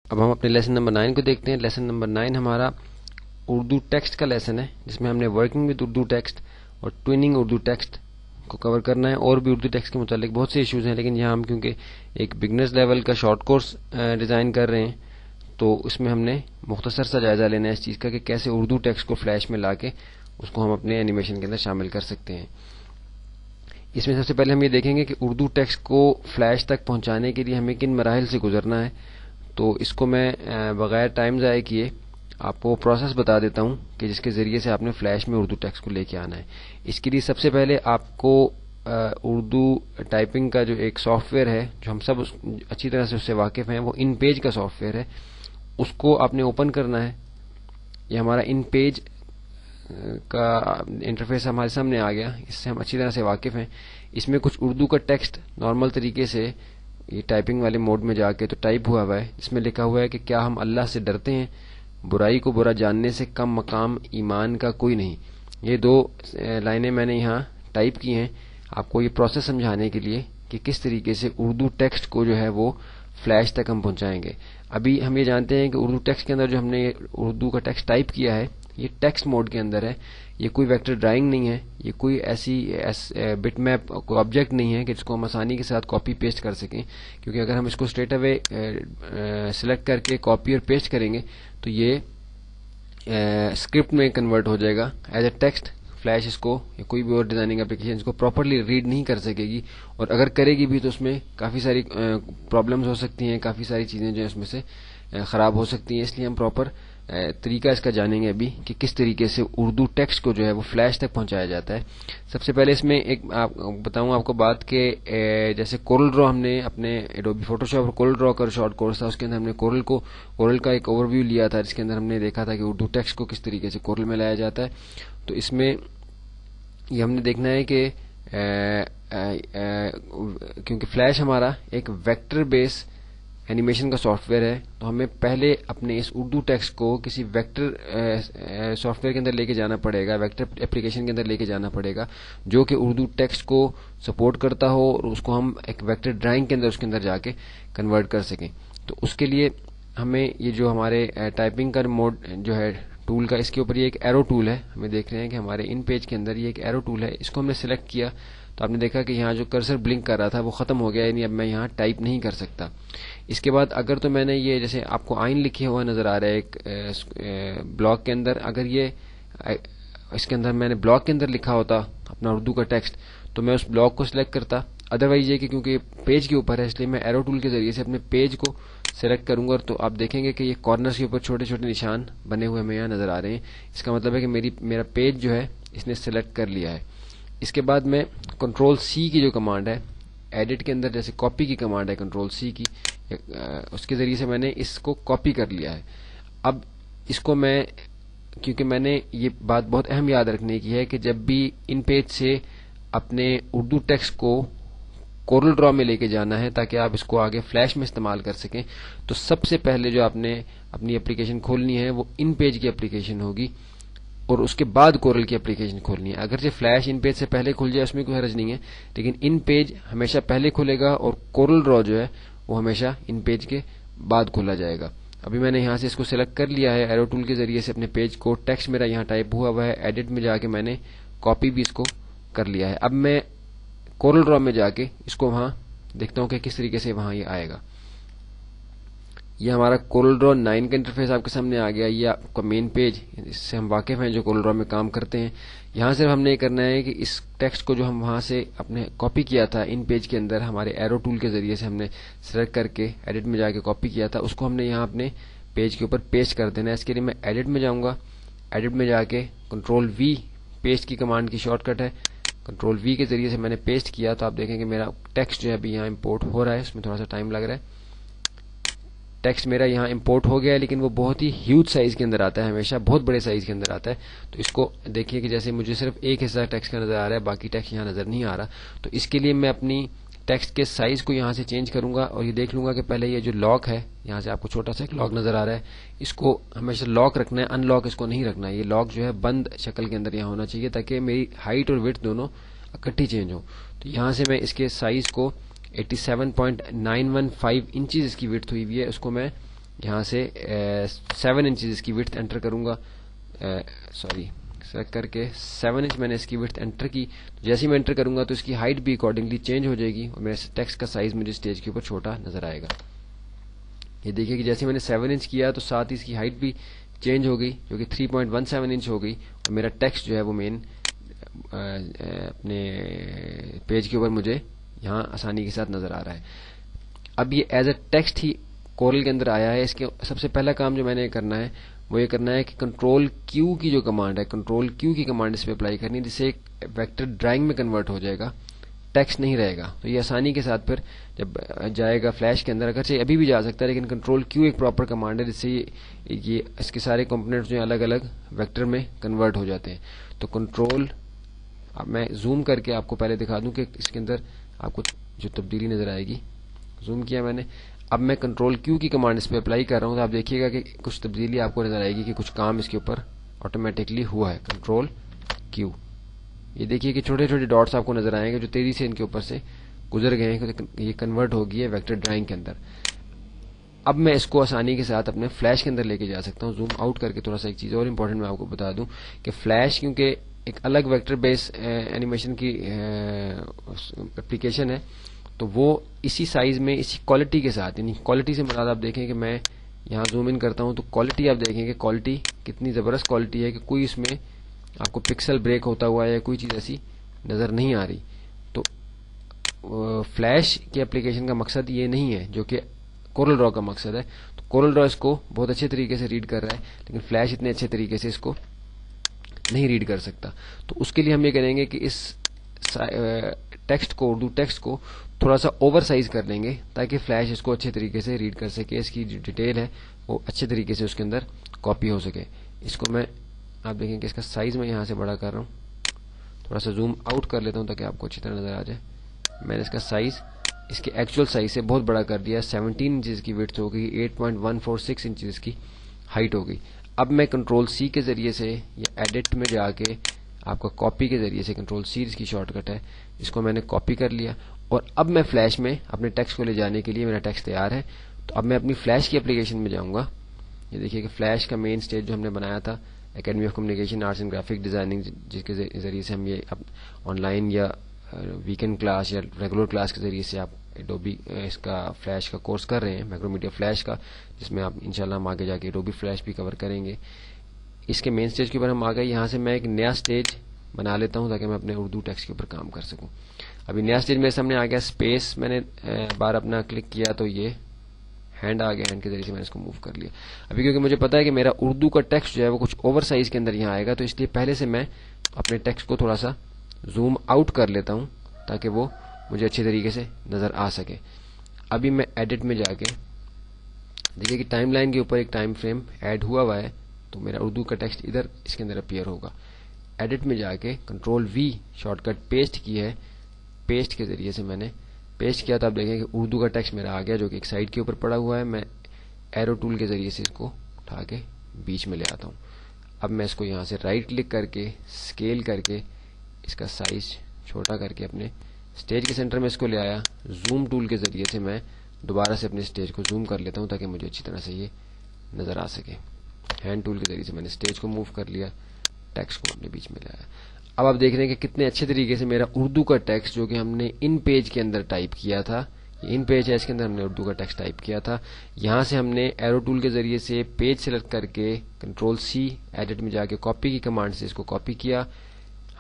اب ہم اپنے لیسن نمبر 9 کو دیکھتے ہیں. لیسن نمبر 9 ہمارا اردو ٹیکسٹ کا لیسن ہے، جس میں ہم نے ورکنگ وتھ اردو ٹیکسٹ اور ٹویننگ اردو ٹیکسٹ کو کور کرنا ہے. اور بھی اردو ٹیکسٹ کے متعلق بہت سے ایشوز ہیں، لیکن یہاں ہم کیونکہ ایک بگنرز لیول کا شارٹ کورس ڈیزائن کر رہے ہیں، تو اس میں ہم نے مختصر سا جائزہ لینا ہے اس چیز کا کہ کیسے اردو ٹیکسٹ کو فلیش میں لا کے اس کو ہم اپنے اینیمیشن کے اندر شامل کر سکتے ہیں. اس میں سب سے پہلے ہم یہ دیکھیں گے کہ اردو ٹیکسٹ کو فلیش تک پہنچانے کے لیے ہمیں کن مراحل سے گزرنا ہے. تو اس کو میں بغیر ٹائم ضائع کیے آپ کو پروسیس بتا دیتا ہوں کہ جس کے ذریعے سے آپ نے فلیش میں اردو ٹیکسٹ کو لے کے آنا ہے. اس کے لیے سب سے پہلے آپ کو اردو ٹائپنگ کا جو ایک سافٹ ویئر ہے، جو ہم سب اچھی طرح سے اس سے واقف ہیں، وہ ان پیج کا سافٹ ویئر ہے. اس کو آپ نے اوپن کرنا ہے. یہ ہمارا ان پیج کا انٹرفیس ہمارے سامنے آ گیا، اس سے ہم اچھی طرح سے واقف ہیں. اس میں کچھ اردو کا ٹیکسٹ نارمل طریقے سے یہ ٹائپنگ والے موڈ میں جا کے تو ٹائپ ہوا ہے. اس میں لکھا ہوا ہے کہ کیا ہم اللہ سے ڈرتے ہیں، برائی کو برا جاننے سے کم مقام ایمان کا کوئی نہیں. یہ 2 لائنیں میں نے یہاں ٹائپ کی ہیں آپ کو یہ پروسیس سمجھانے کے لیے کہ کس طریقے سے اردو ٹیکسٹ کو جو ہے وہ فلیش تک ہم پہنچائیں گے. ابھی ہم یہ جانتے ہیں کہ اردو ٹیکسٹ کے اندر جو ہم نے اردو کا ٹیکسٹ ٹائپ کیا ہے یہ ٹیکسٹ موڈ کے اندر ہے. یہ کوئی ویکٹر ڈرائنگ نہیں ہے، یہ کوئی ایسی بٹ میپ کوئی آبجیکٹ نہیں ہے کہ جس کو ہم آسانی کے ساتھ کاپی پیسٹ کر سکیں، کیونکہ اگر ہم اس کو اسٹریٹ اوے سلیکٹ کر کے کاپی اور پیسٹ کریں گے تو یہ اسکرپٹ میں کنورٹ ہو جائے گا ایز اے ٹیکسٹ. فلیش اس کو یا کوئی بھی اور ڈیزائننگ اپلیکیشن اس کو پراپرلی ریڈ نہیں کر سکے گی، اور اگر کرے گی بھی تو اس میں کافی ساری پرابلمز ہو سکتی ہیں، کافی ساری چیزیں جو ہیں اس میں سے خراب ہو سکتی ہیں. اس لیے ہم پراپر طریقہ اس کا جانیں گے ابھی کہ کس طریقے سے اردو ٹیکسٹ کو جو ہے وہ فلیش تک پہنچایا جاتا ہے. سب سے پہلے اس میں ایک بتاؤں آپ کو بات کہ جیسے کورل ڈرا ہم نے اپنے ایڈوبی فوٹو شاپ اور کورل ڈرا کا شارٹ کورس تھا، اس کے اندر ہم نے کورل کا ایک اوور ویو لیا تھا، جس کے اندر ہم نے دیکھا تھا کہ اردو ٹیکسٹ کو کس طریقے سے کورل میں لایا جاتا ہے. تو اس میں یہ ہم نے دیکھنا ہے کہ کیونکہ فلیش ہمارا ایک ویکٹر بیس اینیمیشن کا سافٹ ویئر ہے، تو ہمیں پہلے اپنے اس اردو ٹیکسٹ کو کسی ویکٹر سافٹ ویئر کے اندر لے کے جانا پڑے گا، ویکٹر اپلیکیشن کے اندر لے کے جانا پڑے گا جو کہ اردو ٹیکسٹ کو سپورٹ کرتا ہو اور اس کو ہم ایک ویکٹر ڈرائنگ کے اندر اس کے اندر جا کے کنورٹ کر سکیں. تو اس کے لیے ہمیں یہ جو ہمارے ٹائپنگ کا موڈ جو ہے ٹول کا، اس کے اوپر یہ ایک ایرو ٹول ہے. ہمیں دیکھ رہے ہیں کہ ہمارے ان پیج کے اندر یہ ایک ایرو ٹول ہے. اس کو ہم نے سلیکٹ کیا تو آپ نے دیکھا کہ یہاں جو کرسر بلنک کر رہا تھا وہ ختم ہو گیا، یعنی اب میں یہاں ٹائپ نہیں کر سکتا. اس کے بعد اگر تو میں نے یہ جیسے آپ کو آئین لکھے ہوا نظر آ رہا ہے ایک بلاک کے اندر، اگر یہ اس کے اندر میں نے بلاک کے اندر لکھا ہوتا اپنا اردو کا ٹیکسٹ تو میں اس بلاک کو سلیکٹ کرتا. ادروائز یہ کہ کیونکہ پیج کے اوپر ہے اس لیے میں ایرو ٹول کے ذریعے سے اپنے پیج کو سلیکٹ کروں گا، تو آپ دیکھیں گے کہ یہ کارنرز کے اوپر چھوٹے چھوٹے نشان بنے ہوئے ہمیں یہاں نظر آ رہے ہیں. اس کا مطلب ہے کہ میرا پیج جو ہے اس نے سلیکٹ کر لیا ہے. اس کے بعد میں کنٹرول سی کی جو کمانڈ ہے ایڈٹ کے اندر، جیسے کاپی کی کمانڈ ہے کنٹرول سی کی، اس کے ذریعے سے میں نے اس کو کاپی کر لیا ہے. اب اس کو میں کیونکہ میں نے یہ بات بہت اہم یاد رکھنے کی ہے کہ جب بھی ان پیج سے اپنے اردو ٹیکسٹ کو کورل ڈرا میں لے کے جانا ہے تاکہ آپ اس کو آگے فلیش میں استعمال کر سکیں، تو سب سے پہلے جو آپ نے اپنی اپلیکیشن کھولنی ہے وہ ان پیج کی اپلیکیشن ہوگی اور اس کے بعد کورل کی اپلیکیشن کھولنی ہے. اگرچہ فلیش ان پیج سے پہلے کھل جائے اس میں کوئی حرج نہیں ہے، لیکن ان پیج ہمیشہ پہلے کھلے گا اور کورل ڈرا جو ہے وہ ہمیشہ ان پیج کے بعد کھولا جائے گا. ابھی میں نے یہاں سے اس کو سلیکٹ کر لیا ہے ایرو ٹول کے ذریعے سے اپنے پیج کو، ٹیکسٹ میرا یہاں ٹائپ ہوا ہے، ایڈٹ میں جا کے میں نے کاپی بھی اس کو کر لیا ہے. اب میں کورل ڈرا میں جا کے اس کو وہاں دیکھتا ہوں کہ کس طریقے سے وہاں یہ آئے گا. یہ ہمارا کورل ڈرا 9 کا انٹرفیس آپ کے سامنے آ گیا. یہ آپ کا مین پیج، اس سے ہم واقف ہیں جو کورل ڈرا میں کام کرتے ہیں. یہاں صرف ہم نے یہ کرنا ہے کہ اس ٹیکسٹ کو جو ہم وہاں سے اپنے کاپی کیا تھا ان پیج کے اندر ہمارے ایرو ٹول کے ذریعے سے ہم نے سلیکٹ کر کے ایڈٹ میں جا کے کاپی کیا تھا، اس کو ہم نے یہاں اپنے پیج کے اوپر پیسٹ کر دینا ہے. اس کے لیے میں ایڈٹ میں جاؤں گا، ایڈٹ میں جا کے کنٹرول وی پیسٹ کی کمانڈ کی شارٹ کٹ ہے، کنٹرول وی کے ذریعے سے میں نے پیسٹ کیا تو آپ دیکھیں کہ میرا ٹیکسٹ جو ہے ابھی یہاں امپورٹ ہو رہا ہے. اس میں تھوڑا سا ٹائم لگ رہا ہے. ٹیکسٹ میرا یہاں امپورٹ ہو گیا ہے لیکن وہ بہت ہی ہیوج سائز کے اندر آتا ہے، ہمیشہ بہت بڑے سائز کے اندر آتا ہے. تو اس کو دیکھیے کہ جیسے مجھے صرف ایک حصہ ٹیکسٹ کا نظر آ رہا ہے، باقی ٹیکسٹ یہاں نظر نہیں آ رہا. تو اس کے لیے میں اپنی ٹیکسٹ کے سائز کو یہاں سے چینج کروں گا اور یہ دیکھ لوں گا کہ پہلے یہ جو لاک ہے، یہاں سے آپ کو چھوٹا سا ایک لاک نظر آ رہا ہے، اس کو ہمیشہ لاک رکھنا ہے، ان لاک اس کو نہیں رکھنا ہے. یہ لاک جو ہے بند شکل کے اندر یہاں ہونا چاہیے تاکہ میری ہائٹ اور وڈتھ دونوں اکٹھی چینج ہو. تو یہاں سے میں اس کے سائز کو 87.915 انچز اس کی وڈتھ ہوئی ہوئی ہے، اس کو میں یہاں سے 7 انچز اس کی وڈتھ انٹر کروں گا، سلیکٹ کر کے 7 انچ میں نے اس کی وڈتھ انٹر کی. جیسے ہی میں انٹر کروں گا تو اس کی ہائٹ بھی اکارڈنگلی چینج ہو جائے گی اور میرے ٹیکسٹ کا سائز مجھے اسٹیج کے اوپر چھوٹا نظر آئے گا. یہ دیکھیے کہ جیسے میں نے 7 انچ کیا تو ساتھ ہی اس کی ہائٹ بھی چینج ہو گئی جو کہ 3.17 انچ ہو گئی اور میرا ٹیکسٹ جو ہے وہ مین اپنے پیج کے اوپر مجھے یہاں آسانی کے ساتھ نظر آ رہا ہے. اب یہ ایز اے ٹیکسٹ ہی کورل کے اندر آیا ہے. اس کے سب سے پہلا کام جو میں نے کرنا ہے وہ یہ کرنا ہے کہ کنٹرول کیو کی جو کمانڈ ہے، کنٹرول کیو کی کمانڈ اس پہ اپلائی کرنی ہے جس سے ایک ویکٹر ڈرائنگ میں کنورٹ ہو جائے گا، ٹیکسٹ نہیں رہے گا. تو یہ آسانی کے ساتھ پھر جب جائے گا فلیش کے اندر، اگرچہ ابھی بھی جا سکتا ہے لیکن کنٹرول کیو ایک پراپر کمانڈ ہے جس سے یہ اس کے سارے کمپوننٹس جو ہیں الگ الگ ویکٹر میں کنورٹ ہو جاتے ہیں. تو کنٹرول، اب میں زوم کر کے آپ کو پہلے دکھا دوں کہ اس کے اندر آپ کو جو تبدیلی نظر آئے گی. زوم کیا میں نے، اب میں کنٹرول کیو کی کمانڈ اس پہ اپلائی کر رہا ہوں تو آپ دیکھیے گا کہ کچھ تبدیلی آپ کو نظر آئے گی کہ کچھ کام اس کے اوپر آٹومیٹکلی ہوا ہے. کنٹرول کیو، یہ دیکھیے کہ چھوٹے چھوٹے ڈاٹس آپ کو نظر آئیں گے جو تیزی سے ان کے اوپر سے گزر گئے ہیں. یہ کنورٹ ہو گئی ہے ویکٹر ڈرائنگ کے اندر. اب میں اس کو آسانی کے ساتھ اپنے فلیش کے اندر لے کے جا سکتا ہوں. زوم آؤٹ کر کے تھوڑا سا ایک چیز اور امپورٹنٹ میں آپ کو بتا دوں کہ فلیش کیونکہ ایک الگ ویکٹر بیس اینیمیشن کی اپلیکیشن ہے تو وہ اسی سائز میں اسی کوالٹی کے ساتھ، یعنی کوالٹی سے مراد آپ دیکھیں کہ میں یہاں زوم ان کرتا ہوں تو کوالٹی آپ دیکھیں کہ کوالٹی کتنی زبردست کوالٹی ہے کہ کوئی اس میں آپ کو پکسل بریک ہوتا ہوا یا کوئی چیز ایسی نظر نہیں آ رہی. تو فلیش کی اپلیکیشن کا مقصد یہ نہیں ہے جو کہ کورل ڈرا کا مقصد ہے. تو کورل ڈرا اس کو بہت اچھے طریقے سے ریڈ کر رہا ہے لیکن فلیش اتنے اچھے طریقے سے اس کو نہیں ریڈ کر سکتا. تو اس کے لیے ہم یہ کریں گے کہ اس ٹیکسٹ کو، اردو ٹیکسٹ کو تھوڑا سا اوور سائز کر لیں گے تاکہ فلیش اس کو اچھے طریقے سے ریڈ کر سکے، اس کی جو ڈیٹیل ہے وہ اچھے طریقے سے اس کے اندر کاپی ہو سکے. اس کو میں، آپ دیکھیں کہ اس کا سائز میں یہاں سے بڑا کر رہا ہوں، تھوڑا سا زوم آؤٹ کر لیتا ہوں تاکہ آپ کو اچھی طرح نظر آ جائے. میں نے اس کا سائز اس کے ایکچوئل سائز سے بہت بڑا کر دیا. 17 انچز کی وڈتھ ہو گئی، 8.146 انچز کی ہائٹ ہو گئی. اب میں کنٹرول سی کے ذریعے سے یا ایڈٹ میں جا کے آپ کا کاپی کے ذریعے سے، کنٹرول سی اس کی شارٹ کٹ ہے، اس کو میں نے کاپی کر لیا اور اب میں فلیش میں اپنے ٹیکسٹ کو لے جانے کے لیے میرا ٹیکسٹ تیار ہے. تو اب میں اپنی فلیش کی اپلیکیشن میں جاؤں گا. یہ دیکھیے کہ فلیش کا مین اسٹیج جو ہم نے بنایا تھا academy of communication arts and graphic designing, جس کے ذریعے سے ہم یہ آن لائن یا ویکینڈ کلاس یا ریگولر کلاس کے ذریعے سے آپ ایڈوبی اس کا فلیش کا کورس کر رہے ہیں، میکرو میڈیا فلیش کا، جس میں آپ انشاءاللہ ہم آگے جا کے ایڈوبی فلیش بھی کور کریں گے. اس کے مین اسٹیج کے اوپر ہم آ گئے. یہاں سے میں ایک نیا اسٹیج بنا لیتا ہوں تاکہ میں اپنے اردو ٹیکسٹ کے اوپر کام کر سکوں. ابھی نیا اسٹیج میرے سامنے آ گیا، اسپیس میں نے بار اپنا کلک کیا تو یہ ہینڈ آ گیا، ہینڈ کے ذریعے سے میں نے اس کو موو کر لیا. ابھی کیونکہ مجھے پتا ہے کہ میرا اردو کا ٹیکسٹ جو ہے وہ کچھ اوور سائز کے اندر یہاں آئے گا تو اس لیے پہلے سے میں اپنے ٹیکسٹ کو تھوڑا سا زوم آؤٹ کر لیتا ہوں تاکہ وہ مجھے اچھے طریقے سے نظر آ سکے. ابھی میں ایڈٹ میں جا کے دیکھیے کہ ٹائم لائن کے اوپر ایک ٹائم فریم ایڈ ہوا ہے تو میرا اردو کا ٹیکسٹ ادھر اس کے اندر اپیئر ہوگا. ایڈٹ میں جا کے control V shortcut paste کی ہے، پیسٹ کے ذریعے سے میں نے پیسٹ کیا تو آپ دیکھیں کہ اردو کا ٹیکسٹ میرا آ گیا جو کہ ایک سائڈ کے اوپر پڑا ہوا ہے. میں ایرو ٹول کے ذریعے سے اس کو اٹھا کے بیچ میں لے آتا ہوں. اب میں اس کو یہاں سے رائٹ کلک کر کے اسکیل کر کے اس کا سائز چھوٹا کر کے اپنے اسٹیج کے سینٹر میں اس کو لے آیا. زوم ٹول کے ذریعے سے میں دوبارہ سے اپنے اسٹیج کو زوم کر لیتا ہوں تاکہ مجھے اچھی طرح سے یہ نظر آ سکے. ہینڈ ٹول کے ذریعے سے میں نے اسٹیج کو موو کر لیا، ٹیکسٹ کو اپنے بیچ میں لایا. اب آپ دیکھ رہے ہیں کہ کتنے اچھے طریقے سے میرا اردو کا ٹیکسٹ جو کہ ہم نے ان پیج کے اندر ٹائپ کیا تھا، ان پیج ہے اس کے اندر ہم نے اردو کا ٹیکسٹ ٹائپ کیا تھا. یہاں سے ہم نے ایرو ٹول کے ذریعے سے پیج سلیکٹ کر کے کنٹرول سی ایڈٹ میں جا کے کاپی کی کمانڈ سے اس کو کاپی کیا.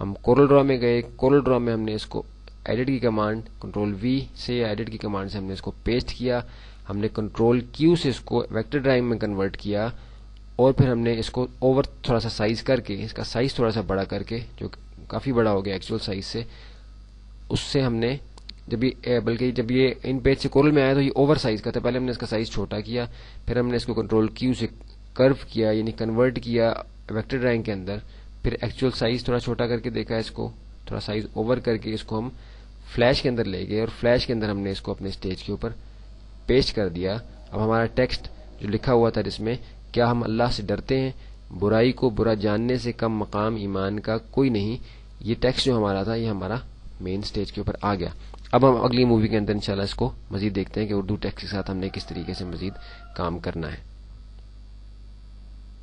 ہم کورل ڈرا میں گئے، کورل ڈرا میں ہم نے اس کو ایڈٹ کی کمانڈ کنٹرول وی سے ایڈٹ کی کمانڈ سے ہم نے اس کو پیسٹ کیا. ہم نے کنٹرول کیو سے اس کو ویکٹر ڈرائنگ میں کنورٹ کیا اور پھر ہم نے اس کو اوور تھوڑا سا سائز کر کے اس کا سائز تھوڑا سا بڑا کر کے، جو کافی بڑا ہو گیا ایکچوئل سائز سے، اس سے ہم نے بلکہ جب یہ ان پیج سے کورل میں آیا تو یہ اوور سائز کا تھا. پہلے ہم نے اس کا سائز چھوٹا کیا، پھر ہم نے اس کو کنٹرول کیو سے کرو کیا یعنی کنورٹ کیا ویکٹر ڈرائنگ کے اندر، پھر ایکچوئل سائز تھوڑا چھوٹا کر کے دیکھا، اس کو تھوڑا سائز اوور کر کے اس کو ہم فلیش کے اندر لے گئے اور فلیش کے اندر ہم نے اس کو اپنے اسٹیج کے اوپر پیسٹ کر دیا. اب ہمارا ٹیکسٹ جو لکھا ہوا تھا جس میں کیا ہم اللہ سے ڈرتے ہیں، برائی کو برا جاننے سے کم مقام ایمان کا کوئی نہیں، یہ ٹیکسٹ جو ہمارا تھا یہ ہمارا مین اسٹیج کے اوپر آ گیا. اب ہم اگلی مووی کے اندر انشاءاللہ اس کو مزید دیکھتے ہیں کہ اردو ٹیکسٹ کے ساتھ ہم نے کس طریقے سے مزید کام کرنا ہے.